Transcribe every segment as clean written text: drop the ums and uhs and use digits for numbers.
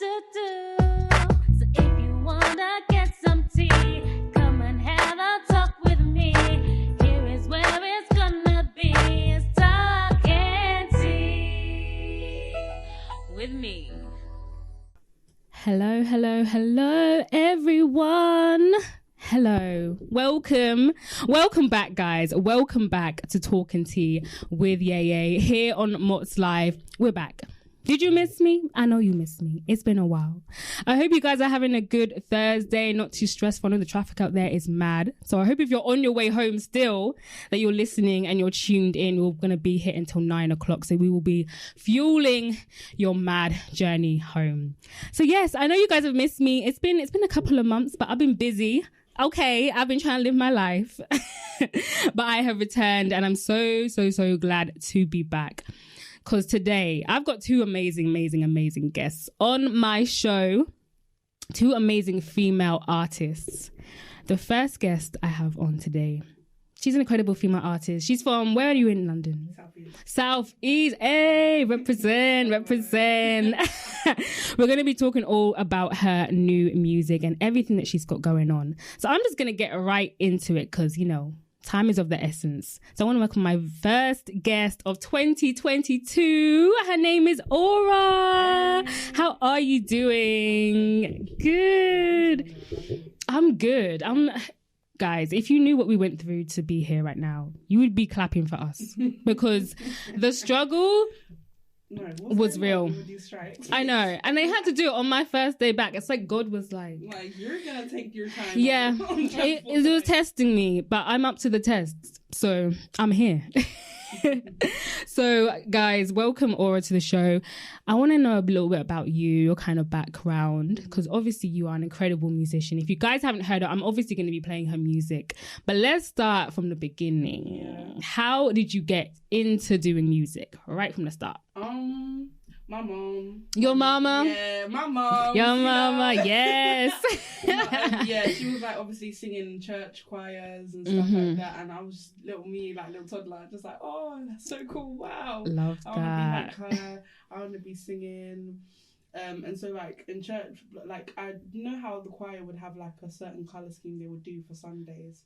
So if you wanna get some tea, come and have a talk with me. Here is where it's gonna be. It's talking tea with me. Hello, hello, hello, everyone. Hello. Welcome back, guys. Welcome back to Talking Tea with Ye-Ye here on Mott's Live. We're back. Did you miss me? I know you missed me. It's been a while. I hope you guys are having a good Thursday, not too stressful. I know the traffic out there is mad. So I hope if you're on your way home still, that you're listening and you're tuned in. We're going to be here until 9 o'clock. So we will be fueling your mad journey home. So yes, I know you guys have missed me. It's been a couple of months, but I've been busy. Okay, I've been trying to live my life. But I have returned and I'm so glad to be back. Because today I've got two amazing guests on my show. Two amazing female artists. The first guest I have on today, she's an incredible female artist. She's from, where are you in London? Southeast. Hey, represent. We're going to be talking all about her new music and everything that she's got going on. So I'm just going to get right into it because, you know, time is of the essence. So I want to welcome my first guest of 2022. Her name is OURAA. How are you doing? Good. I'm good. Guys, if you knew what we went through to be here right now, you would be clapping for us because the struggle was real. I know. And they had to do it on my first day back. It's like God was like, you're going to take your time. Yeah. It was testing me, but I'm up to the test. So I'm here. So guys, welcome OURAA to the show. I want to know a little bit about you, your kind of background, because obviously you are an incredible musician. If you guys haven't heard her, I'm obviously going to be playing her music, but let's start from the beginning. Yeah. How did you get into doing music right from the start? My mom. Your mama? Yeah, my mom. Your mama, yes. Yeah, she was like obviously singing church choirs and stuff like that, and I was little toddler, just like, oh, that's so cool, wow. Love that. I want to be like her, I want to be singing. And so like in church, like I know how the choir would have like a certain colour scheme they would do for Sundays.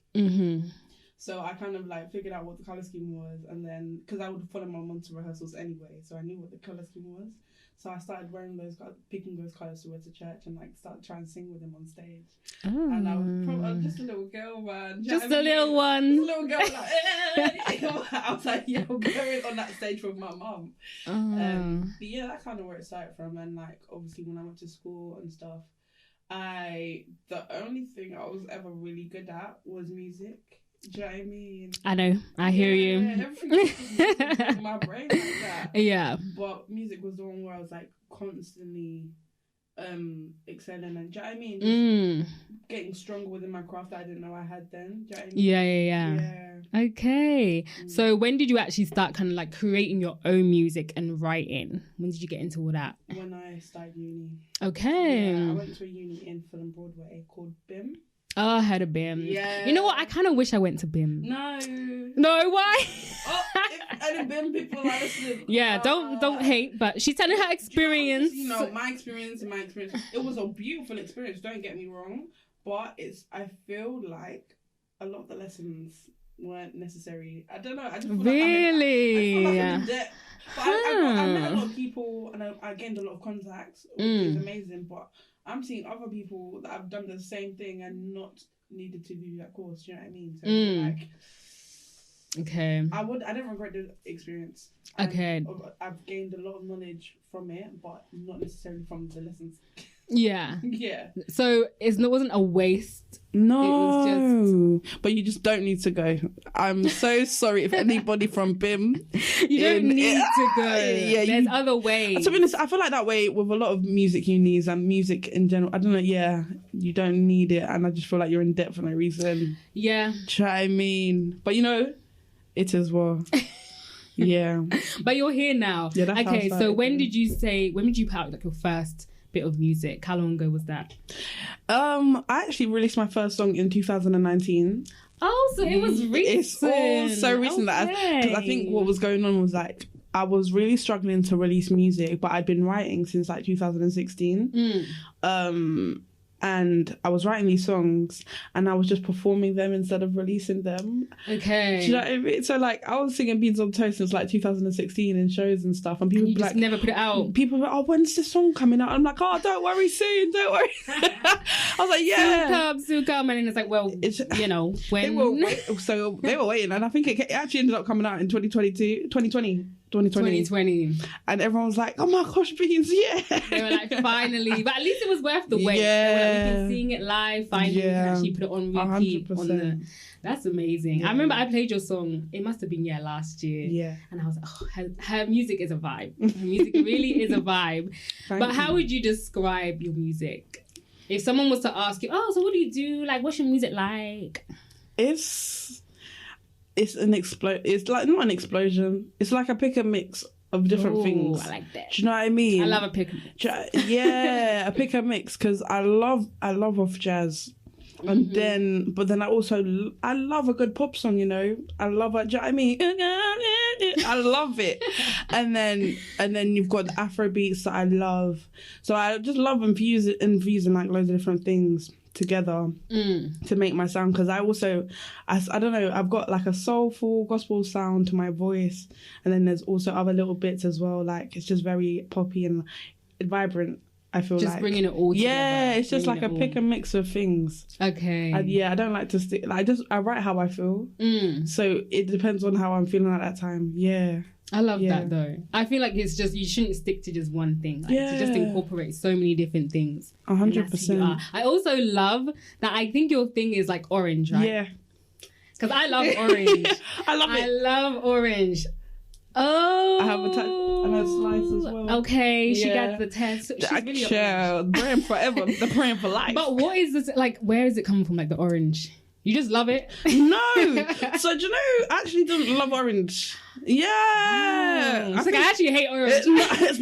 So I kind of like figured out what the colour scheme was, and then because I would follow my mum to rehearsals anyway, so I knew what the colour scheme was. So I started picking those colours to wear to church and like started trying to sing with them on stage. Oh. And I was just a little girl, man. Just a little one. Just a little girl, like, I was like, yeah, I'm going on that stage with my mum. But yeah, that's kind of where it started from. And like obviously when I went to school and stuff, the only thing I was ever really good at was music. Do you know what I mean? I know. I hear you. Everything was in my brain like that. Yeah. But music was the one where I was like constantly excelling, and do you know what I mean? Getting stronger within my craft that I didn't know I had then. Do you know what I mean? Yeah. Okay. So when did you actually start kind of like creating your own music and writing? When did you get into all that? When I started uni. Okay. Yeah, I went to a uni in Fulham Broadway called BIM. Oh, I heard of BIM. Yeah. You know what? I kind of wish I went to BIM. No, why? Any BIM people are listening. Yeah, don't hate, but she's telling her experience. You know, my experience, it was a beautiful experience, don't get me wrong, but I feel like a lot of the lessons weren't necessary. I don't know. I just feel really? like I'm in debt. But I met a lot of people and I gained a lot of contacts, which is amazing, but I'm seeing other people that have done the same thing and not needed to do that course. You know what I mean? So like, okay. I don't regret the experience. Okay. I've gained a lot of knowledge from it, but not necessarily from the lessons. Yeah. Yeah. So it wasn't a waste. No. It was just... But you just don't need to go. I'm so sorry if anybody from BIM... You don't need to go. Yeah, there's other ways. To be honest, I feel like that way with a lot of music unis and music in general. I don't know, yeah, you don't need it. And I just feel like you're in debt for no reason. Yeah. Do you know what I mean? But you know, it as well. Yeah. But you're here now. Yeah, that's okay, so when did you put out like your first bit of music? How long ago was that? I actually released my first song in 2019. Oh, so it was recent. It's all so recent that because I think what was going on was like I was really struggling to release music, but I'd been writing since like 2016. And I was writing these songs and I was just performing them instead of releasing them. Okay. Do you know what I mean? So like I was singing Beans on Toast since like 2016 in shows and stuff, and people you be just like, never put it out. People were like, oh, when's this song coming out? I'm like, oh, don't worry, soon, don't worry. I was like, yeah. Soon come. And then it's like, well, you know, when... They were waiting, and I think it actually ended up coming out in 2020. And everyone was like, oh my gosh, Beans, yeah. They were like, finally. But at least it was worth the wait. Yeah. They were like, we've been seeing it live. Finally, we can actually put it on repeat. 100%. That's amazing. Yeah. I remember I played your song. It must have been last year. Yeah. And I was like, oh, her music is a vibe. Her music really is a vibe. But how would you describe your music? If someone was to ask you, oh, so what do you do? Like, what's your music like? It's like not an explosion. It's like a pick and mix of different things. I like that. Do you know what I mean? I love a pick and mix. Yeah, a pick and mix, because I love off jazz. And then I love a good pop song, you know. I love it. Do you know what I mean? I love it. And then you've got the Afro beats that I love. So I just love infusing like loads of different things together to make my sound, because I don't know, I've got like a soulful gospel sound to my voice, and then there's also other little bits as well, like it's just very poppy and vibrant. I feel just like bringing it all together. Yeah, it's just like a pick and mix of things. Okay. I don't like to stick. I write how I feel. So it depends on how I'm feeling at that time. Yeah. I love that though. I feel like it's just, you shouldn't stick to just one thing. Like, to just incorporate so many different things. 100%. I also love that. I think your thing is like orange, right? Yeah. Because I love orange. I love it. I love orange. Oh, I have a slice as well. Okay, she got the test. She's really brand forever. The brand for life. But what is this? Like, where is it coming from? Like the orange? You just love it? No. So do you know? I actually don't love orange. Yeah. I actually hate orange.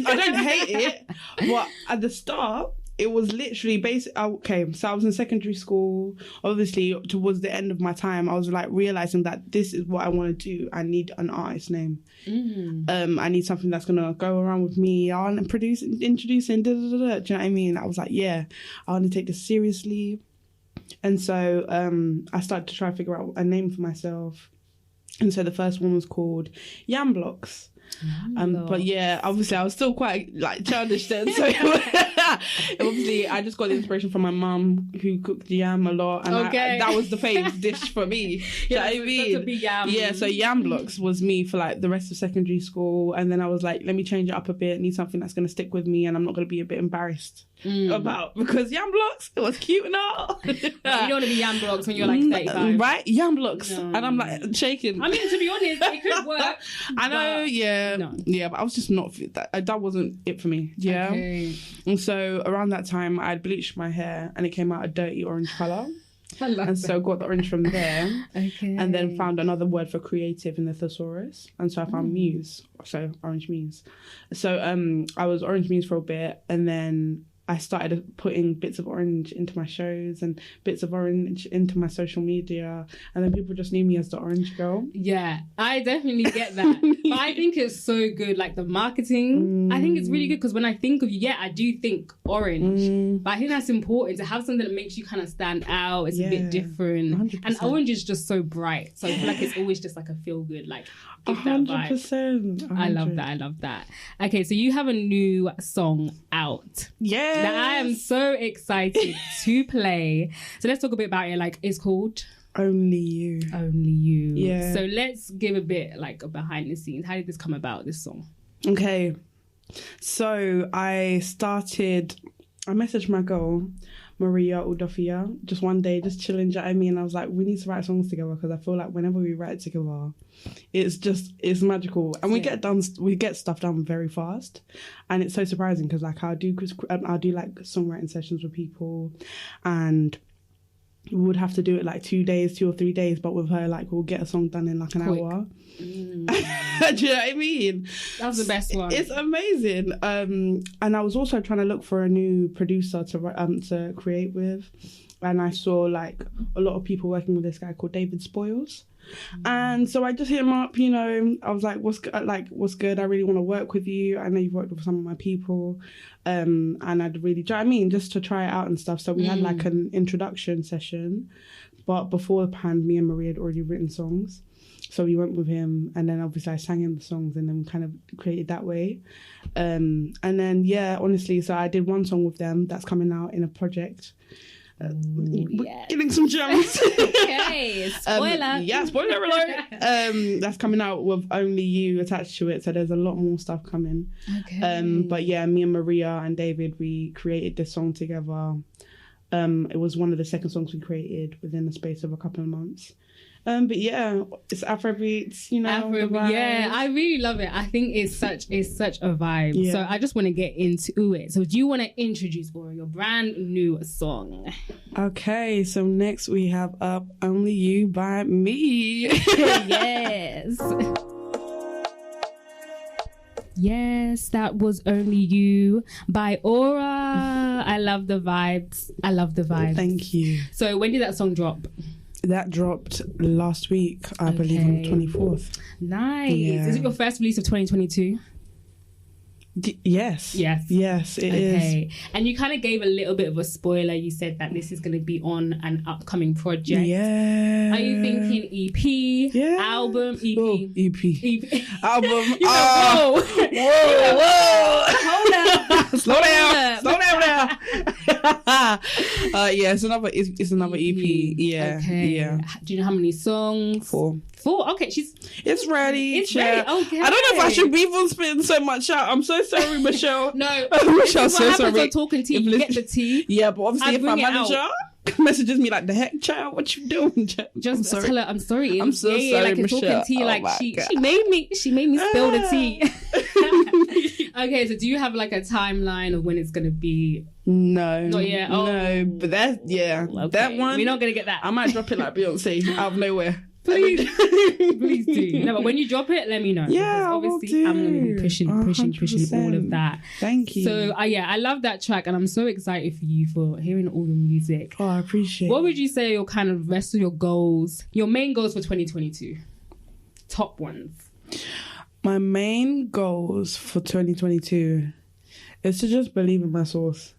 I don't hate it, but at the start, it was literally basic. Okay, so I was in secondary school. Obviously, towards the end of my time, I was like realizing that this is what I want to do. I need an artist name. I need something that's gonna go around with me. I want to produce, introducing. Do you know what I mean? I was like, yeah, I want to take this seriously. And so I started to try to figure out a name for myself. And so the first one was called Yam Blocks. But yeah, obviously I was still quite like childish then. So obviously I just got the inspiration from my mum, who cooked yam a lot, and that was the fave dish for me. Yeah, you know what I mean? Yeah, so Yam Blocks was me for like the rest of secondary school, and then I was like, let me change it up a bit. I need something that's going to stick with me, and I'm not going to be a bit embarrassed about, because Yam Blocks, it was cute and all. You don't want to be Yam Blocks when you're like 35, right? Yam Blocks, and I'm like shaking. I mean, to be honest, it could work. I know, yeah, but I was just not that wasn't it for me. Yeah, and so around that time, I'd bleached my hair, and it came out a dirty orange color. So got the orange from there, and then found another word for creative in the thesaurus, and so I found muse, so orange muse. So I was orange muse for a bit, and then I started putting bits of orange into my shows and bits of orange into my social media, and then people just knew me as the orange girl. Yeah, I definitely get that. But I think it's so good, like the marketing. I think it's really good, because when I think of you, I do think orange. But I think that's important to have something that makes you kind of stand out. It's a bit different. 100%. And orange is just so bright. So I feel like it's always just like a feel good, like give that vibe. 100%. I love that. Okay, so you have a new song out. Yeah. That I am so excited to play. So let's talk a bit about it. Like, it's called Only You. Only You. Yeah. So let's give a bit like a behind the scenes. How did this come about, this song? Okay. So I messaged my girl, Maria Udofia, just one day, just chilling. I mean, I was like, we need to write songs together, because I feel like whenever we write together, it's magical, and we get stuff done very fast, and it's so surprising, because like I'll do like songwriting sessions with people, and we would have to do it like 2 or 3 days, but with her, like, we'll get a song done in like an hour. Do you know what I mean? That's the best one. It's amazing. And I was also trying to look for a new producer to create with, and I saw like a lot of people working with this guy called David Spoils. And so I just hit him up, you know, I was like, what's good? I really want to work with you. I know you've worked with some of my people. And I'd really, do you know what I mean? Just to try it out and stuff. So we had like an introduction session. But before the pan, me and Maria had already written songs. So we went with him, and then obviously I sang him the songs, and then we kind of created that way. And then, yeah, honestly, so I did one song with them that's coming out in a project. We're getting some gems. Okay, spoiler. Spoiler alert. That's coming out with Only You attached to it, so there's a lot more stuff coming. Okay. But yeah, me and Maria and David, we created this song together. It was one of the second songs we created within the space of a couple of months. But yeah, it's Afrobeats, you know. Afrobeat, yeah, I really love it. I think it's such a vibe. Yeah. So I just want to get into it. So do you want to introduce Aura, your brand new song? Okay, so next we have up Only You by me. Yes. Yes, that was Only You by Aura. I love the vibes. Thank you. So when did that song drop? That dropped last week, I believe, on the 24th. Nice. Yeah. Is it your first release of 2022? Yes. Yes, it is. And you kind of gave a little bit of a spoiler. You said that this is going to be on an upcoming project. Yeah. Are you thinking EP? Yeah. Album? EP? Oh, EP. Album. Whoa. Hold up. Slow down there. Yeah, it's another EP. Yeah. Okay. Yeah. Do you know how many songs? 4. Okay, It's ready. It's ready. Okay. I don't know if I should be even spitting so much out. I'm so sorry, Michelle. No. Michelle, so What happens sorry. on Talking Tea? You get the tea. Yeah, but obviously if my bring it manager messages me like, the heck, child, what you doing? Just tell her I'm sorry. I'm so sorry, like Michelle. Talking Tea, Oh like my she God. made me spill the tea. Okay, so do you have like a timeline of when it's gonna be? No. Not yet. No, but that, yeah. Okay. That one. We're not gonna get that. I might drop it like Beyonce out of nowhere. Please do. No, but when you drop it, let me know. Yeah, because obviously I'm gonna be pushing all of that. Thank you. So yeah, I love that track, and I'm so excited for you for hearing all the music. Oh, I appreciate What it. would you say are your kind of rest of your goals, your main goals for 2022? Top ones. My main goals for 2022 is to just believe in my source.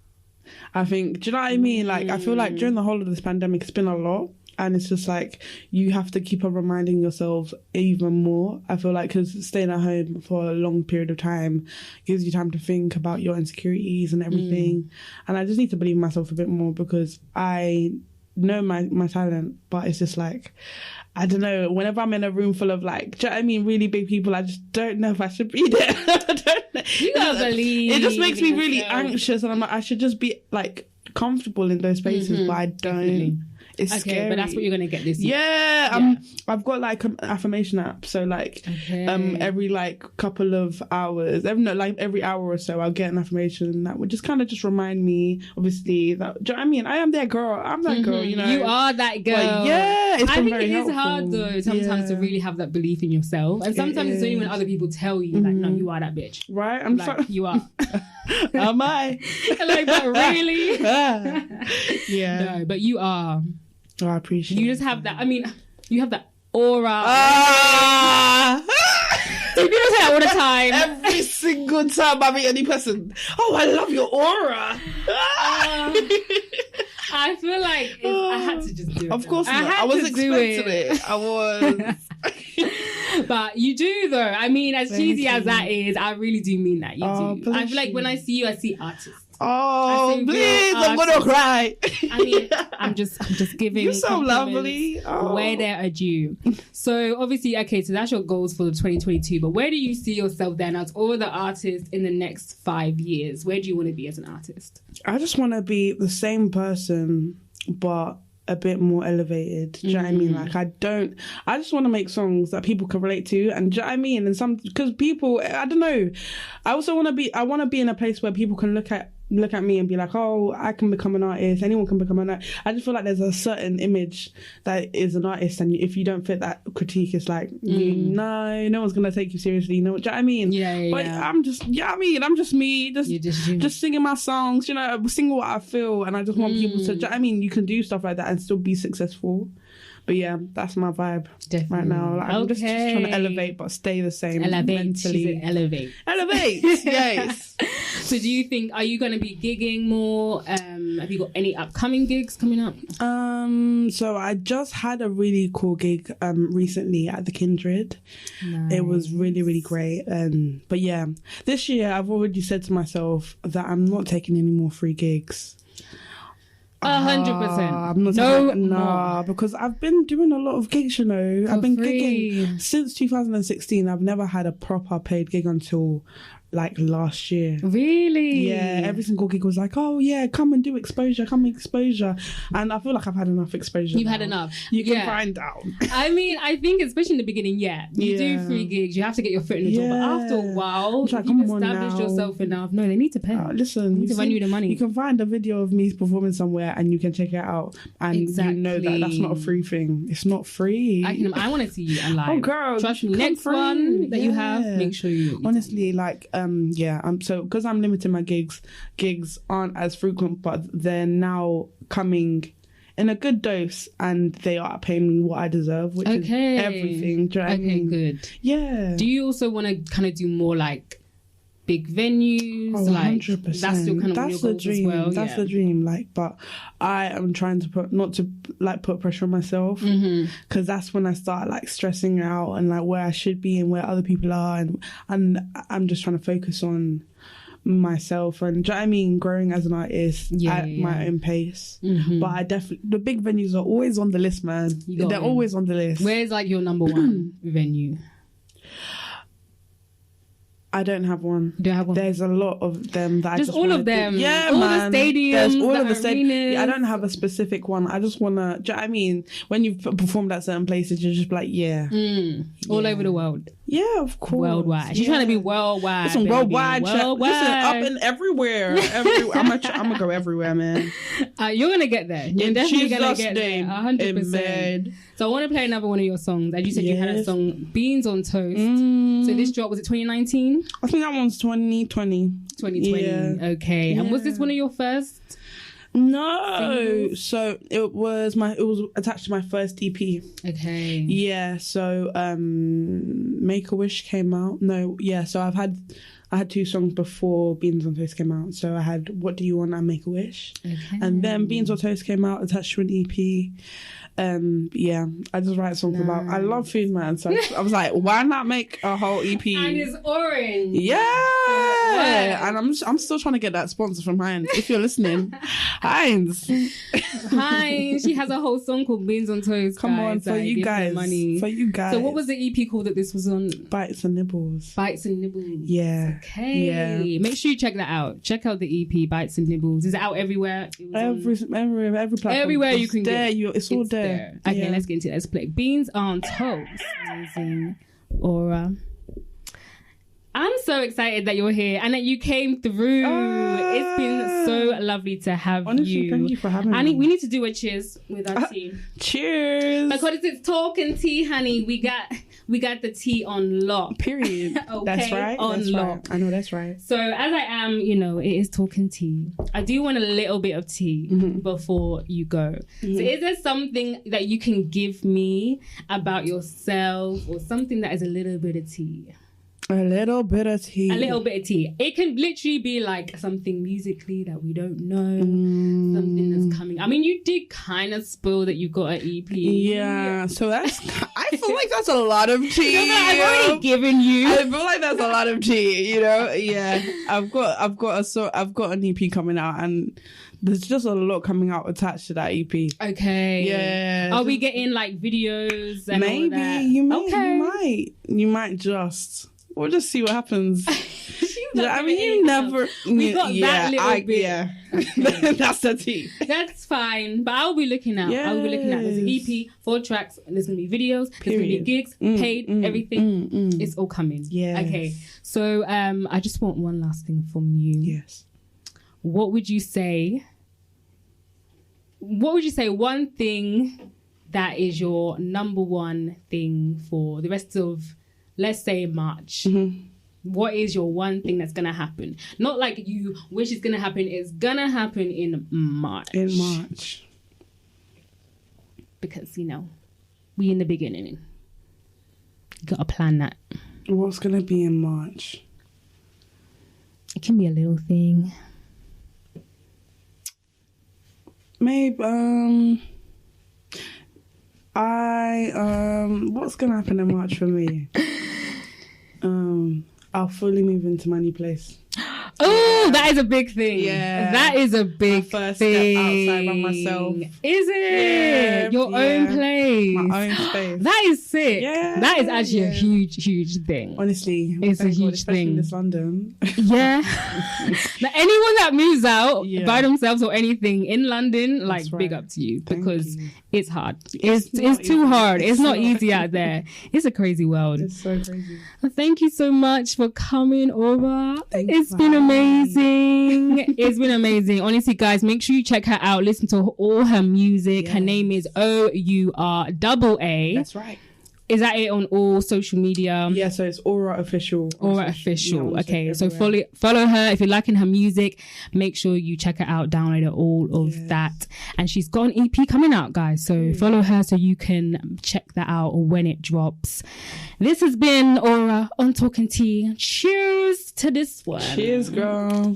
I think, do you know what I mean? Like, I feel like during the whole of this pandemic, it's been a lot. And it's just like, you have to keep on reminding yourself even more. I feel like, because staying at home for a long period of time gives you time to think about your insecurities and everything. And I just need to believe in myself a bit more, because I know my talent, but it's just like, I don't know, whenever I'm in a room full of like, do you know what I mean, really big people, I just don't know if I should be there. I don't know. You gotta believe. It just makes me really yourself. anxious, and I'm like, I should just be like comfortable in those spaces, but I don't. Definitely. It's Okay, scary. but that's what you're gonna get this year. Yeah, I've got like an affirmation app, so like Okay. every like couple of hours, every hour or so, I'll get an affirmation that would just kind of just remind me, obviously, that, do you know what I mean? I am that girl. I'm that girl, you know. You are that girl. But yeah, it's I been think very it is helpful. hard though sometimes to really have that belief in yourself, and sometimes it's only when other people tell you like, no, you are that bitch. Right? I'm Like you are. Am I? Like, but really? Yeah. No, but you are. Oh, I appreciate You just have that. I mean, you have that aura. People say that all the time. Every single time I meet any person, oh, I love your aura. I feel like I had to just do it. Of course I not. had I was to do expecting it. I was. But you do though. I mean, as Thank cheesy you. as that is, I really do mean that. You do. I bless feel like you. when I see you, I see artists. Oh, I see please, real I'm gonna artists. cry. I mean, I'm just giving. You're so compliments lovely. Oh. Where they're are due. So obviously, okay, so that's your goals for the 2022. But where do you see yourself then as all the artists in the next 5 years? Where do you want to be as an artist? I just want to be the same person, but a bit more elevated. Do you know what I mean? Like, I just want to make songs that people can relate to. And do you know what I mean? And because people, I don't know, I want to be in a place where people can look at me and be like, oh, I can become an artist. Anyone can become an artist. I just feel like there's a certain image that is an artist, and if you don't fit that critique, it's like, no one's gonna take you seriously. No, do you know what I mean? Yeah. But I'm just, I'm just me, You're just you. just singing my songs, you know, singing what I feel, and I just want people to, do you know what I mean? You can do stuff like that and still be successful. But yeah, that's my vibe Definitely. right now. Like, I'm just trying to elevate, but stay the same. Elevate. Mentally. She said elevate. Elevate. Yes. So do you think, are you going to be gigging more? Have you got any upcoming gigs coming up? So I just had a really cool gig recently at the Kindred. Nice. It was really, really great. But yeah, this year I've already said to myself that I'm not taking any more free gigs. 100%. I'm not more. because I've been doing a lot of gigs, you know. I've been free. gigging since 2016. I've never had a proper paid gig until like last year. Really? Yeah, every single gig was like, oh yeah, come and do exposure, and I feel like I've had enough exposure. You've now. had enough. You can find out. I mean, I think especially in the beginning, you do free gigs, you have to get your foot in the door, but after a while, It's like, you've come on established now. yourself enough. No, they need to pay. Listen, They need to run you the money. You can find a video of me performing somewhere and you can check it out, and you know that that's not a free thing. It's not free. I want to see you live. Oh girl, trust me. come Next free. one that you have, make sure you honestly, like, so because I'm limiting my gigs aren't as frequent, but they're now coming in a good dose, and they are paying me what I deserve, which is everything. Do you know what I mean? Good. Yeah. Do you also want to kind of do more like big venues? Oh, like 100%. that's still kind of that's your the goals dream. as well. That's the dream. Like, but I am trying to put pressure on myself, because that's when I start like stressing out and like where I should be and where other people are, and I'm just trying to focus on myself and, do you know what I mean, growing as an artist at my own pace. But I definitely, the big venues are always on the list, man. They're always on the list. Where's like your number one venue? I don't have one. You don't have one? There's a lot of them that just I just all wanna of them. do. Yeah, all man. the stadiums, There's all the of the arenas. I don't have a specific one. I just want to, do you know what I mean? When you've performed at certain places, you're just like, all over the world. Yeah, of course. Worldwide. She's trying to be worldwide. Listen, baby. worldwide. Worldwide. Listen, up and everywhere. I'm gonna go everywhere, man. You're gonna get there. You're definitely gonna get there. 100%. Amen. So I want to play another one of your songs. As you said, you had a song, Beans on Toast. So this drop, was it 2019? I think that one's 2020. 2020. Yeah. Okay. And was this one of your first? No. So it was attached to my first EP. Okay. Yeah. So Make a Wish came out. No. Yeah. So I had two songs before Beans on Toast came out. So I had What Do You Want and Make a Wish. Okay. And then Beans on Toast came out attached to an EP. Yeah, I just write songs about. I love food, man. So I was like, why not make a whole EP? And it's orange. Yeah, and I'm still trying to get that sponsor from Heinz. If you're listening, Heinz. Heinz. She has a whole song called Beans on Toast. Come on, for you guys. Money. For you guys. So what was the EP called that this was on? Bites and Nibbles. Bites and Nibbles. Yeah. Okay. Yeah. Make sure you check that out. Check out the EP Bites and Nibbles. Is it out everywhere? Every platform. Everywhere you can get. It's all there. Okay, let's get into it. Let's play Beans on Toast. Amazing. OURAA. I'm so excited that you're here and that you came through. It's been so lovely to have you. Thank you for having me. We need to do a cheers with our tea. Cheers. Because it's talking tea, honey. We got the tea on lock. Period. Okay, that's right. on that's lock. Right. I know that's right. So as I am, it is talking tea. I do want a little bit of tea before you go. So is there something that you can give me about yourself or something that is a little bit of tea? A little bit of tea. A little bit of tea. It can literally be like something musically that we don't know. Something that's coming. I mean, you did kind of spoil that you got an EP. Yeah. So that's. I feel like that's a lot of tea. I've already given you. I feel like that's a lot of tea. Yeah. I've got an EP coming out, and there's just a lot coming out attached to that EP. Okay. Yeah. Are we getting like videos and maybe all that? You might just. We'll just see what happens. I mean, you never. We got that little bit. Yeah, that's the tea. That's fine, but I'll be looking out. Yes. I'll be looking out. There's an EP, 4 tracks, and there's gonna be videos. There's gonna be gigs, paid, everything. It's all coming. Yeah. Okay. So, I just want one last thing from you. Yes. What would you say? One thing that is your number one thing for the rest of, let's say, March. What is your one thing that's gonna happen? Not like you wish it's gonna happen. It's gonna happen in March. In March. Because We in the beginning. You gotta plan that. What's gonna be in March? It can be a little thing. Maybe what's gonna happen in March for me? I'll fully move into my new place. Oh, that is a big thing. Yeah. That is a big My first thing. step outside by myself. Is it? Yeah, Your own place. My own space. That is sick. Yeah, That is actually a huge thing. Honestly, It's a thank God, huge especially thing. in this London. Yeah. Now, anyone that moves out Yeah. by themselves or anything in London, like, That's big right. up to you, Thank because you. it's hard. It's not too easy. hard. It's not not. easy out there. It's a crazy world. It's so crazy. Thank you so much for coming over. Thank It's you. been amazing. It's been amazing. Honestly, guys, make sure you check her out. Listen to all her music. Her Yes. name is OURAA. That's right. Is that it on all social media? Yeah, so it's OURAA Official. OURAA Official. Yeah, Okay, so everywhere. follow her. If you're liking her music, make sure you check her out, download her, all of Yes. that. And she's got an EP coming out, guys. So follow her so you can check that out when it drops. This has been OURAA on Talking Tea. Cheers to this one. Cheers, girl.